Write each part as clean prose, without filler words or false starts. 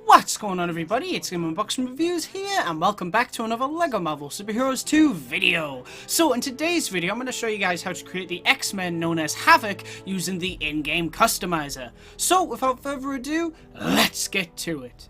What's going on, everybody? It's GameUnboxingReviews here, and welcome back to another LEGO Marvel Superheroes 2 video. So in today's video, I'm going to show you guys how to create the X-Men known as Havoc using the in-game Customiser. So without further ado, let's get to it.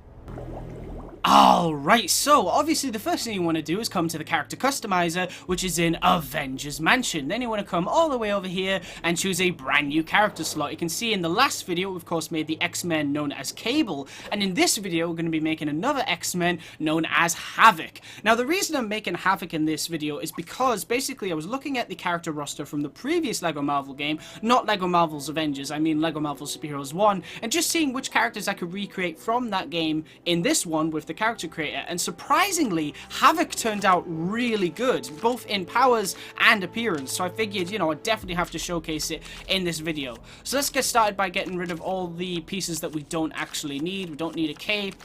Alright, so obviously the first thing you want to do is come to the character customizer, which is in Avengers Mansion. Then you want to come all the way over here and choose a brand new character slot. You can see in the last video, we of course made the X-Men known as Cable, and in this video we're going to be making another X-Men known as Havoc. Now the reason I'm making Havoc in this video is because basically I was looking at the character roster from the previous LEGO Marvel game, not LEGO Marvel's Avengers, I mean LEGO Marvel Superheroes 1, and just seeing which characters I could recreate from that game in this one with the character creator, and surprisingly Havoc turned out really good, both in powers and appearance, so I figured, you know, I'd definitely have to showcase it in this video. So let's get started by getting rid of all the pieces that we don't actually need. We don't need a cape,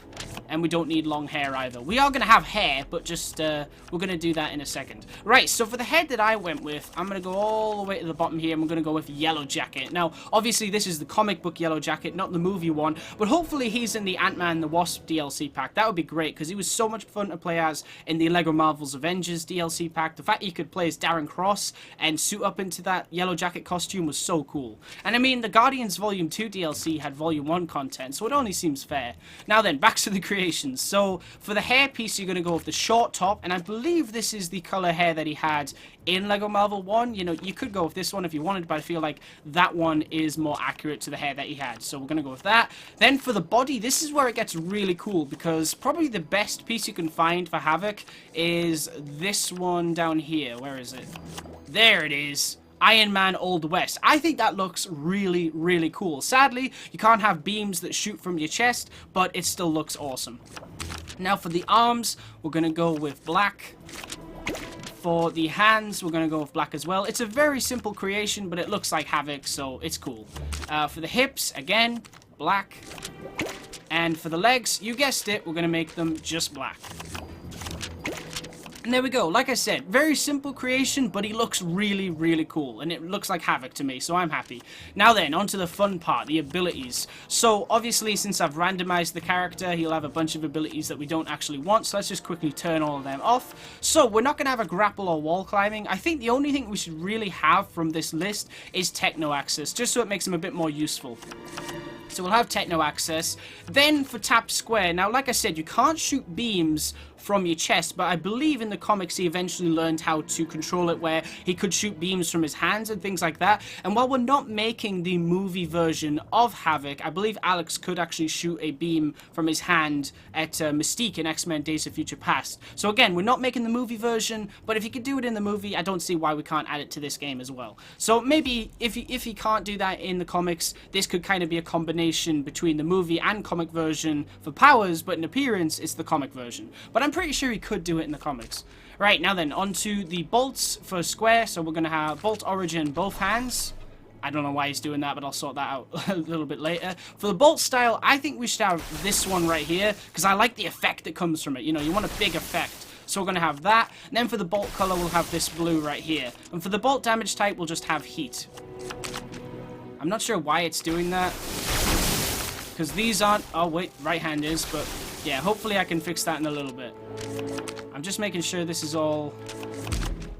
and we don't need long hair either. We are going to have hair, but just, we're going to do that in a second. Right, so for the head that I went with, I'm going to go all the way to the bottom here, and we're going to go with Yellow Jacket. Now, obviously this is the comic book Yellow Jacket, not the movie one, but hopefully he's in the Ant-Man and the Wasp DLC pack. That would be great, because he was so much fun to play as in the LEGO Marvel's Avengers DLC pack. The fact he could play as Darren Cross and suit up into that Yellow Jacket costume was so cool. And I mean, the Guardians Volume 2 DLC had Volume 1 content, so it only seems fair. Now then, back to the creations. So, for the hair piece, you're going to go with the short top, and I believe this is the color hair that he had in LEGO Marvel 1. You know, you could go with this one if you wanted, but I feel like that one is more accurate to the hair that he had. So we're going to go with that. Then for the body, this is where it gets really cool, because probably the best piece you can find for Havoc is this one down here. Where is it? There it is. Iron Man Old West. I think that looks really, really cool. Sadly, you can't have beams that shoot from your chest, but it still looks awesome. Now for the arms, we're going to go with black. For the hands, we're going to go with black as well. It's a very simple creation, but it looks like Havoc, so it's cool. For the hips, again, black. And for the legs, you guessed it, we're going to make them just black. And there we go. Like I said, very simple creation, but he looks really, really cool. And it looks like Havoc to me, so I'm happy. Now then, on to the fun part, the abilities. So, obviously, since I've randomized the character, he'll have a bunch of abilities that we don't actually want. So let's just quickly turn all of them off. So, we're not going to have a grapple or wall climbing. I think the only thing we should really have from this list is Techno Access, just so it makes him a bit more useful. So we'll have Techno Access. Then for Tap Square, now like I said, you can't shoot beams from your chest, but I believe in the comics he eventually learned how to control it where he could shoot beams from his hands and things like that. And while we're not making the movie version of Havoc, I believe Alex could actually shoot a beam from his hand at Mystique in X-Men Days of Future Past. So again, we're not making the movie version, but if he could do it in the movie, I don't see why we can't add it to this game as well. So maybe if he can't do that in the comics, this could kind of be a combination between the movie and comic version for powers, but in appearance, it's the comic version. But I'm pretty sure he could do it in the comics. Right, now then, on to the bolts for square. So we're going to have bolt origin both hands. I don't know why he's doing that, but I'll sort that out a little bit later. For the bolt style, I think we should have this one right here, because I like the effect that comes from it. You know, you want a big effect. So we're going to have that. And then for the bolt color, we'll have this blue right here. And for the bolt damage type, we'll just have heat. I'm not sure why it's doing that, because these aren't... Oh, wait, right hand is, but... yeah, hopefully I can fix that in a little bit. I'm just making sure this is all...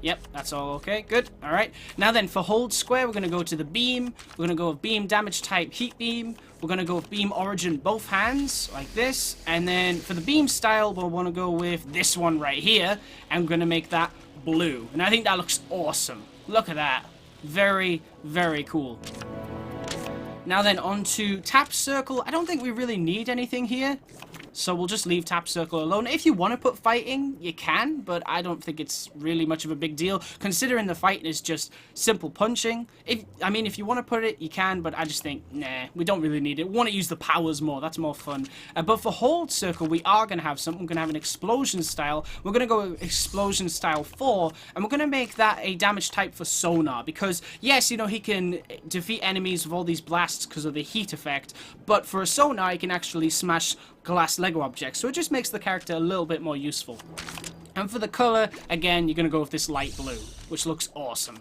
yep, that's all okay. Good. Alright. Now then, for hold square, we're going to go to the beam. We're going to go with beam damage type heat beam. We're going to go with beam origin both hands, like this. And then for the beam style, we'll want to go with this one right here. And we're going to make that blue. And I think that looks awesome. Look at that. Very, very cool. Now then, on to Tap Circle. I don't think we really need anything here, so we'll just leave Tap Circle alone. If you want to put fighting, you can, but I don't think it's really much of a big deal, considering the fight is just simple punching. I mean, if you want to put it, you can, but I just think, nah, we don't really need it. We want to use the powers more. That's more fun. But for Hold Circle, we are going to have something. We're going to have an Explosion style. We're going to go with Explosion style 4, and we're going to make that a damage type for Sonar, because, yes, you know, he can defeat enemies with all these blasts because of the heat effect, but for a Sonar, he can actually smash glass Lego objects, so it just makes the character a little bit more useful. And for the color, again, you're going to go with this light blue, which looks awesome.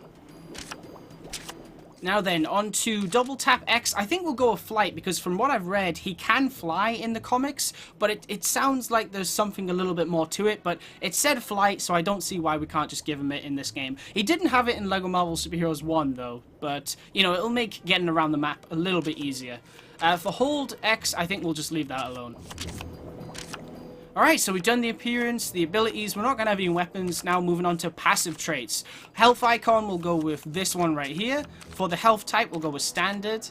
Now then, on to double tap X. I think we'll go with flight because from what I've read, he can fly in the comics, but it sounds like there's something a little bit more to it, but it said flight, so I don't see why we can't just give him it in this game. He didn't have it in LEGO Marvel Superheroes 1, though, but, you know, it'll make getting around the map a little bit easier. For hold X, I think we'll just leave that alone. Alright, so we've done the appearance, the abilities, we're not going to have any weapons. Now moving on to passive traits. Health icon, we'll go with this one right here. For the health type, we'll go with standard.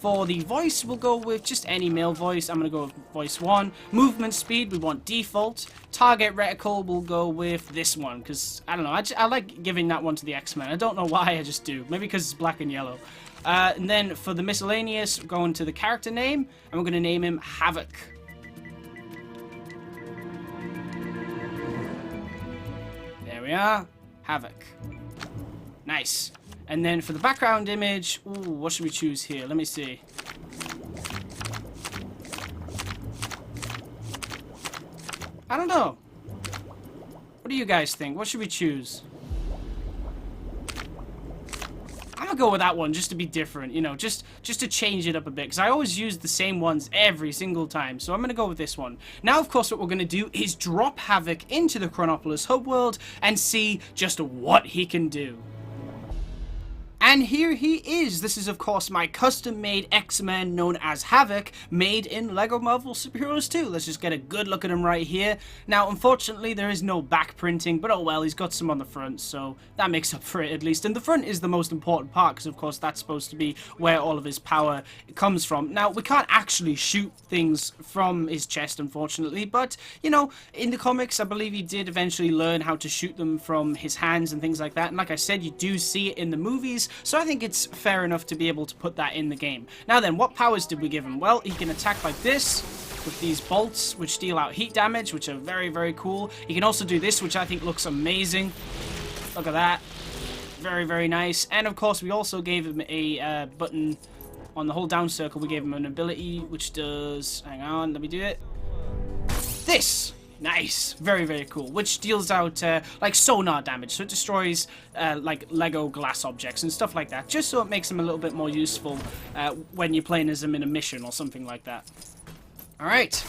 For the voice, we'll go with just any male voice. I'm going to go with voice 1. Movement speed, we want default. Target reticle, we'll go with this one, because, I don't know, I like giving that one to the X-Men. I don't know why, I just do. Maybe because it's black and yellow. And then for the miscellaneous, we're going to the character name, and we're going to name him Havoc. There we are. Havoc. Nice. And then for the background image, ooh, what should we choose here? Let me see. I don't know. What do you guys think? What should we choose? I'm gonna go with that one just to be different, you know, just to change it up a bit, because I always use the same ones every single time, so I'm gonna go with this one. Now, of course, what we're gonna do is drop Havoc into the Chronopolis HUB World and see just what he can do. And here he is. This is, of course, my custom-made X-Men known as Havoc, made in LEGO Marvel Superheroes 2. Let's just get a good look at him right here. Now, unfortunately, there is no back printing, but oh well, he's got some on the front, so that makes up for it at least. And the front is the most important part, because, of course, that's supposed to be where all of his power comes from. Now, we can't actually shoot things from his chest, unfortunately, but, you know, in the comics, I believe he did eventually learn how to shoot them from his hands and things like that. And like I said, you do see it in the movies, so I think it's fair enough to be able to put that in the game. Now then, what powers did we give him? Well, he can attack like this, with these bolts, which deal out heat damage, which are very, very cool. He can also do this, which I think looks amazing. Look at that. Very, very nice. And of course, we also gave him a button on the hold down circle. We gave him an ability, which does... Hang on, let me do it. This! Nice. Very, very cool. Which deals out, like, sonar damage. So it destroys, like, Lego glass objects and stuff like that. Just so it makes them a little bit more useful when you're playing as them in a mission or something like that. Alright.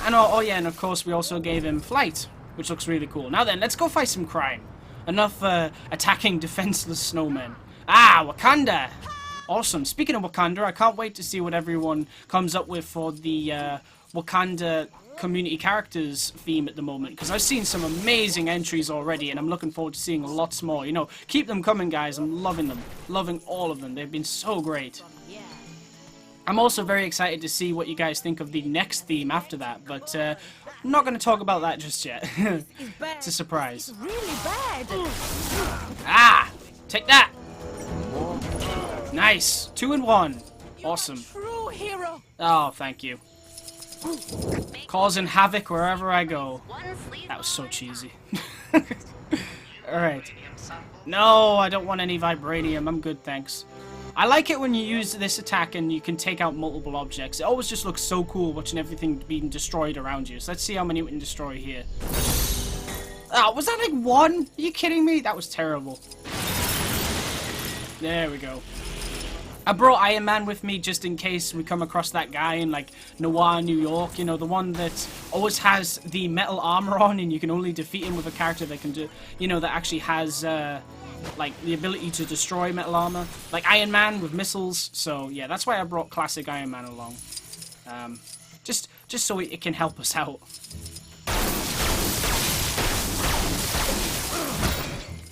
And, oh yeah, and of course we also gave him flight, which looks really cool. Now then, let's go fight some crime. Enough attacking defenseless snowmen. Ah, Wakanda! Awesome. Speaking of Wakanda, I can't wait to see what everyone comes up with for the Wakanda community characters theme at the moment, because I've seen some amazing entries already and I'm looking forward to seeing lots more. You know, keep them coming, guys. I'm loving them. Loving all of them. They've been so great. I'm also very excited to see what you guys think of the next theme after that, but I'm not going to talk about that just yet. It's a surprise. He's really bad. Ah! Take that! Nice! 2 in 1. Awesome. True hero. Oh, thank you. Causing havoc wherever I go. That was so cheesy. Alright. No, I don't want any vibranium. I'm good, thanks. I like it when you use this attack and you can take out multiple objects. It always just looks so cool watching everything being destroyed around you. So let's see how many we can destroy here. Oh, was that like 1? Are you kidding me? That was terrible. There we go. I brought Iron Man with me just in case we come across that guy in, like, Noir, New York. You know, the one that always has the metal armor on and you can only defeat him with a character that can do, you know, that actually has, like, the ability to destroy metal armor. Like Iron Man with missiles. So, yeah, that's why I brought classic Iron Man along. Just so it can help us out.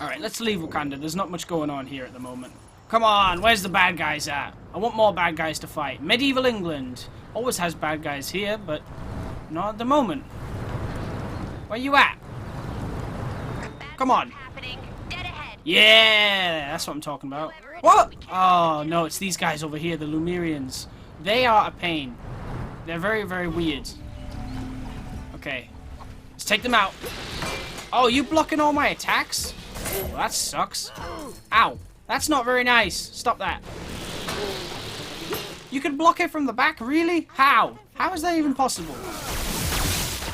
Alright, let's leave Wakanda. There's not much going on here at the moment. Come on, where's the bad guys at? I want more bad guys to fight. Medieval England. Always has bad guys here, but not at the moment. Where you at? Come on. Yeah, that's what I'm talking about. What? Oh, no, it's these guys over here, the Lumerians. They are a pain. They're very, very weird. Okay. Let's take them out. Oh, you blocking all my attacks? Well, that sucks. Ow. That's not very nice. Stop that. You can block it from the back? Really? How? How is that even possible?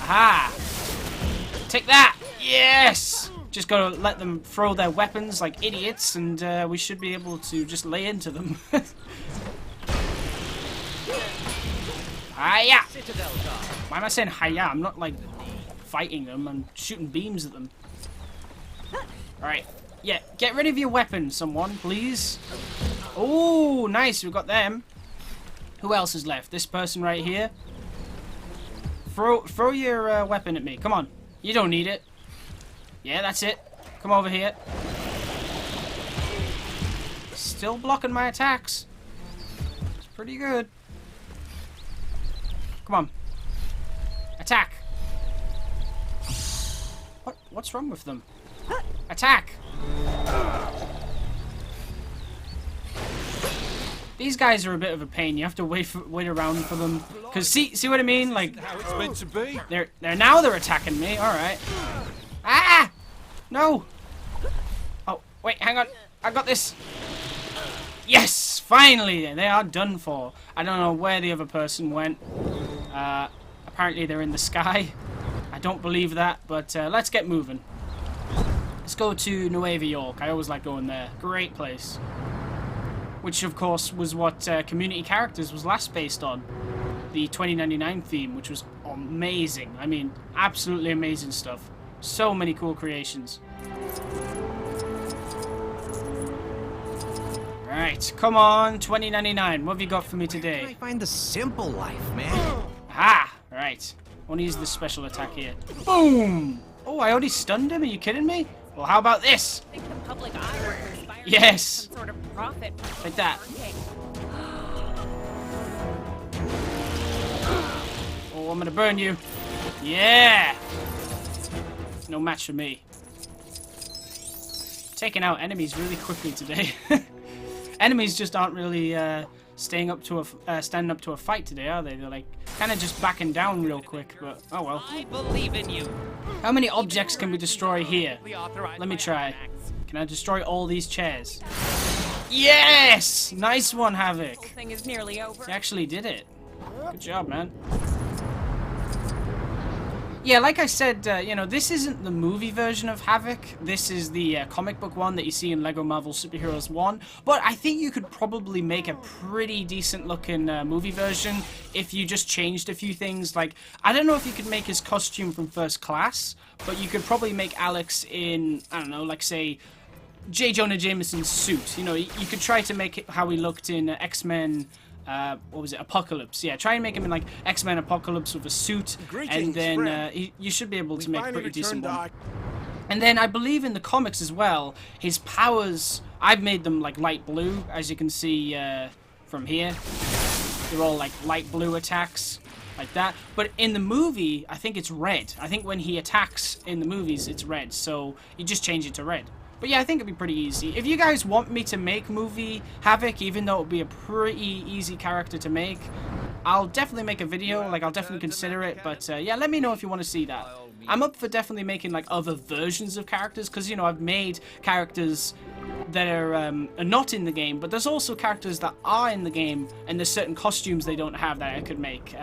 Aha! Take that! Yes! Just gotta let them throw their weapons like idiots, and we should be able to just lay into them. Hiya! Why am I saying hiya? I'm not like fighting them, I'm shooting beams at them. Alright, yeah, get rid of your weapons, someone, please. Oh, nice, we've got them. Who else is left? This person right here. Throw your weapon at me, come on. You don't need it. Yeah, that's it. Come over here. Still blocking my attacks. It's pretty good. Come on. Attack. What's wrong with them? Attack. These guys are a bit of a pain. You have to wait around for them. Cause see what I mean? Like How it's meant to be. they're attacking me. All right. Ah! No. Oh wait, hang on. I got this. Yes, finally they are done for. I don't know where the other person went. Apparently they're in the sky. I don't believe that, but let's get moving. Let's go to Nueva York. I always like going there. Great place. Which, of course, was what Community Characters was last based on. The 2099 theme, which was amazing. I mean, absolutely amazing stuff. So many cool creations. Alright, come on, 2099. What have you got for me today? I find the simple life, man. Ah! Alright. I want to use this special attack here. Boom! Oh, I already stunned him? Are you kidding me? Well, how about this? I think the public eye would inspire Yes! some sort of profit. Like that. Oh, I'm gonna burn you. Yeah! No match for me. Taking out enemies really quickly today. Enemies just aren't really standing up to a fight today, are they? They're like kind of just backing down real quick, but oh well. I believe in you. How many objects can we destroy here? Let Let me try. Can I destroy all these chairs? Yes! Nice one, Havoc. The thing is nearly over. You actually did it. Good job, man. Yeah, like I said, you know, this isn't the movie version of Havoc. This is the comic book one that you see in Lego Marvel Superheroes 1. But I think you could probably make a pretty decent looking movie version if you just changed a few things. Like, I don't know if you could make his costume from First Class, but you could probably make Alex in, I don't know, like say, J. Jonah Jameson's suit. You know, you could try to make it how he looked in X-Men... what was it? Apocalypse. Yeah, try and make him in like X-Men Apocalypse with a suit, and then you should be able to make a pretty decent one. And then I believe in the comics as well, his powers, I've made them like light blue, as you can see from here. They're all like light blue attacks, like that. But in the movie, I think it's red. I think when he attacks in the movies, it's red. So you just change it to red. But yeah, I think it'd be pretty easy. If you guys want me to make movie Havoc, even though it would be a pretty easy character to make, I'll definitely make a video. Like, I'll definitely consider it. But yeah, let me know if you want to see that. I'm up for definitely making like other versions of characters, because you know I've made characters that are not in the game, but there's also characters that are in the game, and there's certain costumes they don't have that I could make.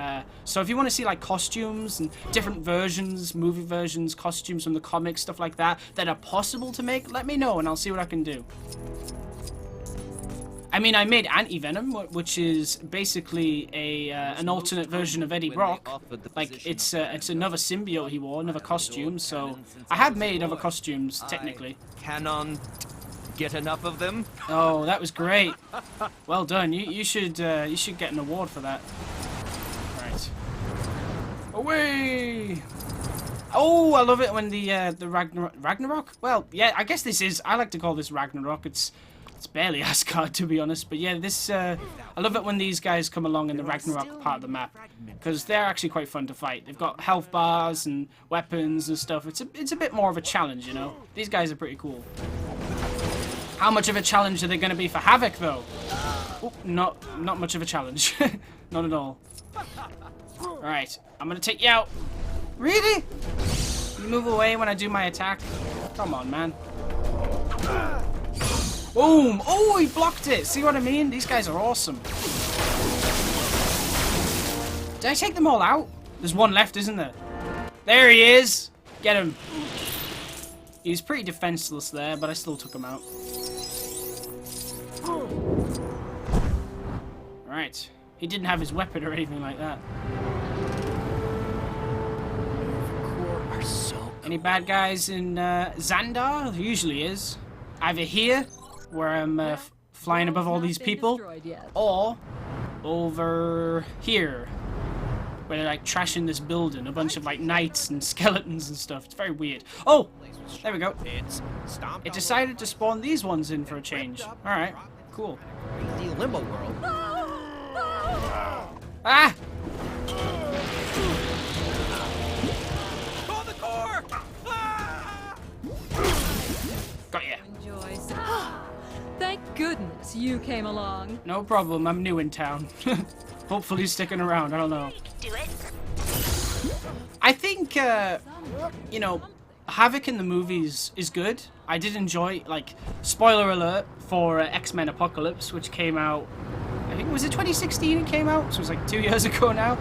So if you want to see like costumes and different versions, movie versions, costumes from the comics, stuff like that are possible to make, let me know and I'll see what I can do. I mean, I made Anti-Venom, which is basically an alternate version of Eddie Brock. Like, it's another symbiote he wore, another costume, so I have made other costumes, technically. Cannot get enough of them. Oh, that was great. Well done. You should get an award for that. Right. Away! Oh, I love it when the Ragnarok? Well, yeah, I guess this is, I like to call this Ragnarok. It's barely Asgard, to be honest, but yeah, this, I love it when these guys come along in the Ragnarok part of the map, because they're actually quite fun to fight. They've got health bars and weapons and stuff. It's a bit more of a challenge, you know? These guys are pretty cool. How much of a challenge are they going to be for Havoc, though? Oh, not much of a challenge. Not at all. Alright, I'm going to take you out. Really? You move away when I do my attack? Come on, man. Boom! Oh, he blocked it! See what I mean? These guys are awesome. Did I take them all out? There's one left, isn't there? There he is! Get him. He was pretty defenseless there, but I still took him out. Alright. He didn't have his weapon or anything like that. Are so Any bad guys in Xandar? There usually is. Either here, where I'm flying above all these people, or over here, where they're like trashing this building. A bunch of like knights and skeletons and stuff. It's very weird. Oh! There we go. It decided to spawn these ones in for a change. Alright, cool. The limbo world. Ah! Call the core! Ah! Got ya. Enjoy. Thank goodness you came along. No problem, I'm new in town. Hopefully sticking around, I don't know. I think, you know, Havoc in the movies is good. I did enjoy, like, spoiler alert for X-Men Apocalypse, which came out, I think, was it 2016 it came out? So it was like 2 years ago now.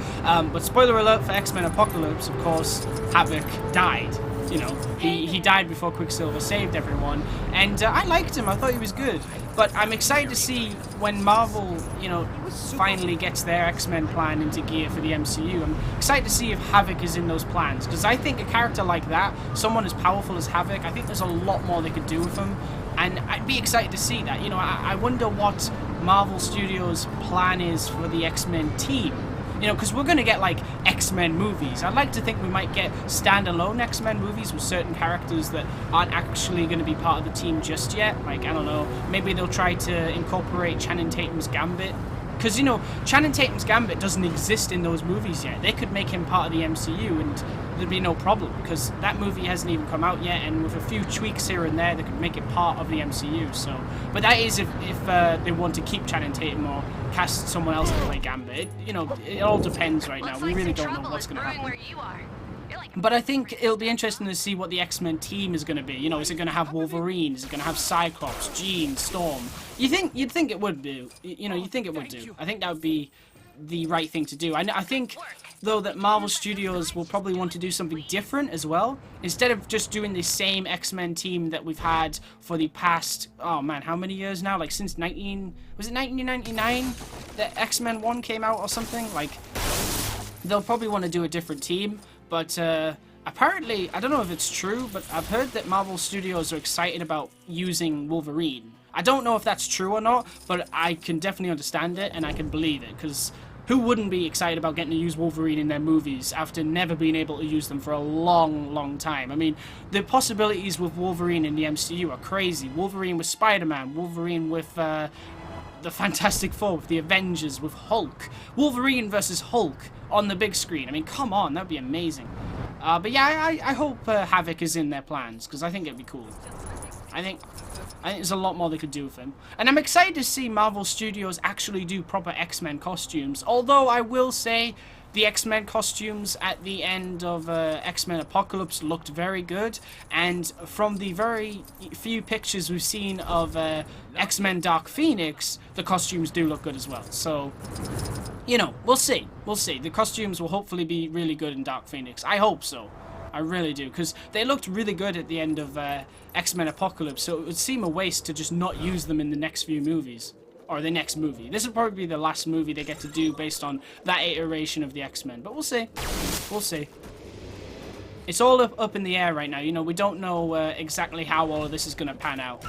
But spoiler alert for X-Men Apocalypse, of course, Havoc died. You know, he died before Quicksilver saved everyone. And I liked him, I thought he was good. But I'm excited to see when Marvel, you know, finally gets their X-Men plan into gear for the MCU. I'm excited to see if Havoc is in those plans. Because I think a character like that, someone as powerful as Havoc, I think there's a lot more they could do with him. And I'd be excited to see that. You know, I wonder what Marvel Studios' plan is for the X-Men team. You know, because we're going to get, like, X-Men movies. I'd like to think we might get standalone X-Men movies with certain characters that aren't actually going to be part of the team just yet. Like, I don't know, maybe they'll try to incorporate Channing Tatum's Gambit. Because, you know, Channing Tatum's Gambit doesn't exist in those movies yet. They could make him part of the MCU and there'd be no problem. Because that movie hasn't even come out yet, and with a few tweaks here and there, they could make it part of the MCU. So, but that is if they want to keep Channing Tatum or cast someone else to play Gambit. You know, it all depends right now. We really don't know what's going to happen. But I think it'll be interesting to see what the X-Men team is going to be. You know, is it going to have Wolverine? Is it going to have Cyclops, Jean, Storm? You'd think it would do. You know, you'd think it would do. I think that would be the right thing to do. I think, though, that Marvel Studios will probably want to do something different as well. Instead of just doing the same X-Men team that we've had for the past, oh man, how many years now? Like since 1999 that X-Men 1 came out or something? Like, they'll probably want to do a different team. But apparently, I don't know if it's true, but I've heard that Marvel Studios are excited about using Wolverine. I don't know if that's true or not, but I can definitely understand it and I can believe it, because who wouldn't be excited about getting to use Wolverine in their movies after never being able to use them for a long, long time? I mean, the possibilities with Wolverine in the MCU are crazy. Wolverine with Spider-Man, Wolverine with the Fantastic Four, with the Avengers, with Hulk. Wolverine versus Hulk on the big screen. I mean, come on, that'd be amazing. But yeah, I hope Havoc is in their plans, because I think it'd be cool. I think there's a lot more they could do with him. And I'm excited to see Marvel Studios actually do proper X-Men costumes. Although I will say the X-Men costumes at the end of X-Men Apocalypse looked very good. And from the very few pictures we've seen of X-Men Dark Phoenix, the costumes do look good as well. So, you know, we'll see. We'll see. The costumes will hopefully be really good in Dark Phoenix. I hope so. I really do, because they looked really good at the end of X-Men Apocalypse, so it would seem a waste to just not use them in the next few movies. Or the next movie. This will probably be the last movie they get to do based on that iteration of the X-Men. But we'll see. We'll see. It's all up in the air right now. You know, we don't know exactly how all of this is going to pan out.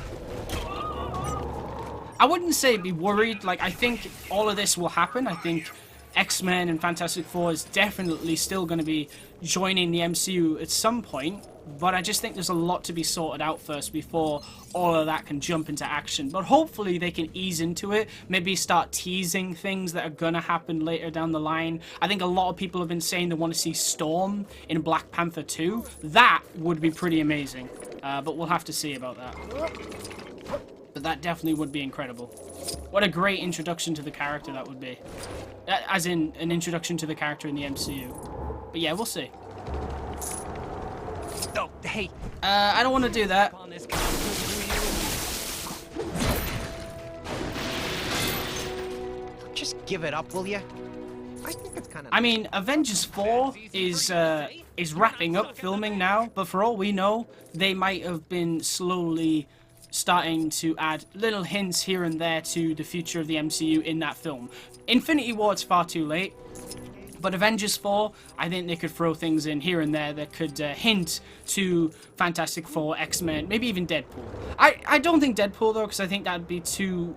I wouldn't say be worried. Like, I think all of this will happen. I think X-Men and Fantastic Four is definitely still going to be joining the MCU at some point, but I just think there's a lot to be sorted out first before all of that can jump into action. But hopefully they can ease into it, maybe start teasing things that are going to happen later down the line. I think a lot of people have been saying they want to see Storm in Black Panther 2. That would be pretty amazing, but we'll have to see about that. But that definitely would be incredible. What a great introduction to the character that would be. As in, an introduction to the character in the MCU. But yeah, we'll see. Oh, hey. I don't want to do that. Just give it up, will ya? I think it's kind of... I mean, Avengers 4 is is wrapping up filming now, but for all we know, they might have been slowly starting to add little hints here and there to the future of the MCU in that film. Infinity War, it's far too late. But Avengers 4, I think they could throw things in here and there that could hint to Fantastic Four, X-Men, maybe even Deadpool. I don't think Deadpool, though, because I think that would be too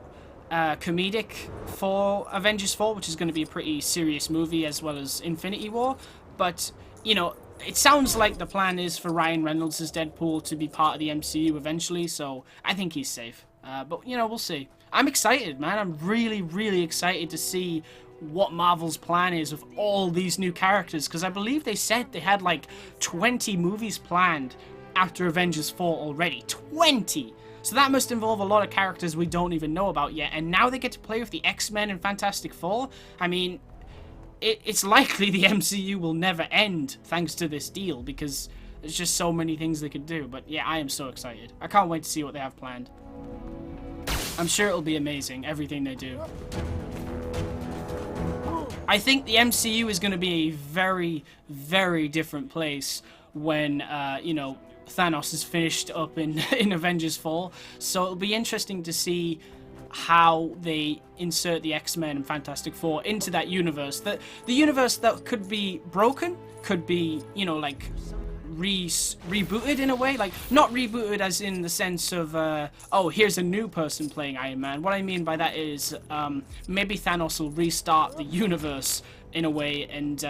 comedic for Avengers 4, which is going to be a pretty serious movie, as well as Infinity War. But, you know, it sounds like the plan is for Ryan Reynolds as Deadpool to be part of the MCU eventually, so I think he's safe. But, you know, we'll see. I'm excited, man. I'm really, really excited to see what Marvel's plan is with all these new characters, because I believe they said they had like 20 movies planned after Avengers 4 already. 20! So that must involve a lot of characters we don't even know about yet, and now they get to play with the X-Men and Fantastic Four. I mean, it's likely the MCU will never end thanks to this deal, because there's just so many things they could do. But yeah, I am so excited. I can't wait to see what they have planned. I'm sure it'll be amazing, everything they do. I think the MCU is going to be a very, very different place when, you know, Thanos is finished up in Avengers 4. So it'll be interesting to see how they insert the X-Men and Fantastic Four into that universe. The universe that could be broken, could be, you know, like rebooted in a way, like not rebooted as in the sense of oh, here's a new person playing Iron Man. What I mean by that is maybe Thanos will restart the universe in a way, and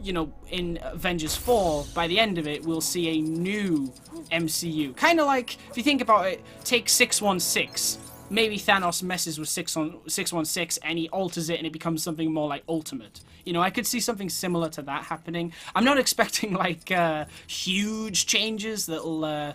you know, in Avengers 4, by the end of it, we'll see a new MCU. Kind of like, if you think about it, take 616. Maybe Thanos messes with 616 and he alters it and it becomes something more like Ultimate. You know, I could see something similar to that happening. I'm not expecting like huge changes that'll,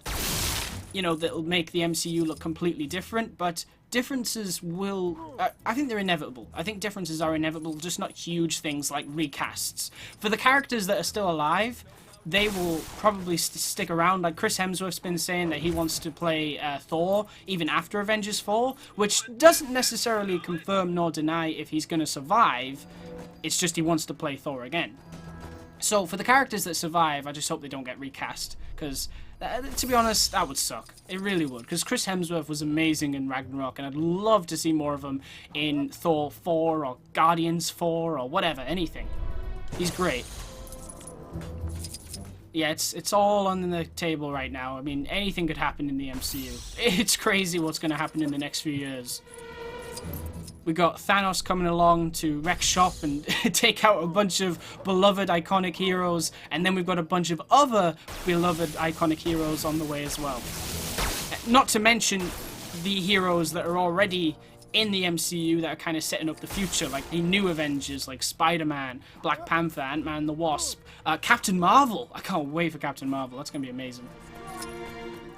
you know, that'll make the MCU look completely different, but differences will, I think they're inevitable. I think differences are inevitable, just not huge things like recasts. For the characters that are still alive, they will probably stick around. Like Chris Hemsworth's been saying that he wants to play Thor even after Avengers 4, which doesn't necessarily confirm nor deny if he's going to survive. It's just he wants to play Thor again. So for the characters that survive, I just hope they don't get recast, because to be honest, that would suck. It really would, because Chris Hemsworth was amazing in Ragnarok, and I'd love to see more of him in Thor 4 or Guardians 4 or whatever, anything. He's great. Yeah, it's all on the table right now. I mean, anything could happen in the MCU. It's crazy what's going to happen in the next few years. We got Thanos coming along to wreck shop and take out a bunch of beloved iconic heroes, and then we've got a bunch of other beloved iconic heroes on the way as well. Not to mention the heroes that are already in the MCU that are kind of setting up the future, like the new Avengers, like Spider-Man, Black Panther, Ant-Man and the Wasp, Captain Marvel. I can't wait for Captain Marvel. That's going to be amazing.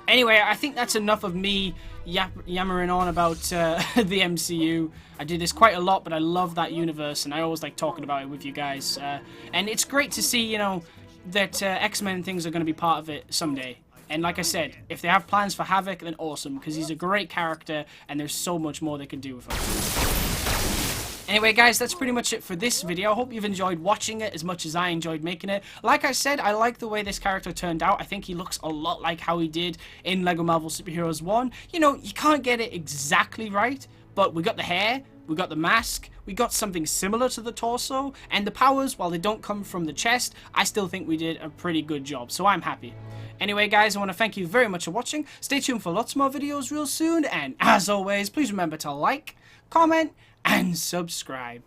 Anyway, I think that's enough of me yammering on about the MCU. I do this quite a lot, but I love that universe, and I always like talking about it with you guys. And it's great to see, you know, that X-Men things are going to be part of it someday. And like I said, if they have plans for Havoc, then awesome, because he's a great character, and there's so much more they could do with him. Anyway, guys, that's pretty much it for this video. I hope you've enjoyed watching it as much as I enjoyed making it. Like I said, I like the way this character turned out. I think he looks a lot like how he did in LEGO Marvel Super Heroes 1. You know, you can't get it exactly right, but we got the hair, we got the mask, we got something similar to the torso, and the powers, while they don't come from the chest, I still think we did a pretty good job, so I'm happy. Anyway, guys, I want to thank you very much for watching. Stay tuned for lots more videos real soon, and as always, please remember to like, comment, and subscribe.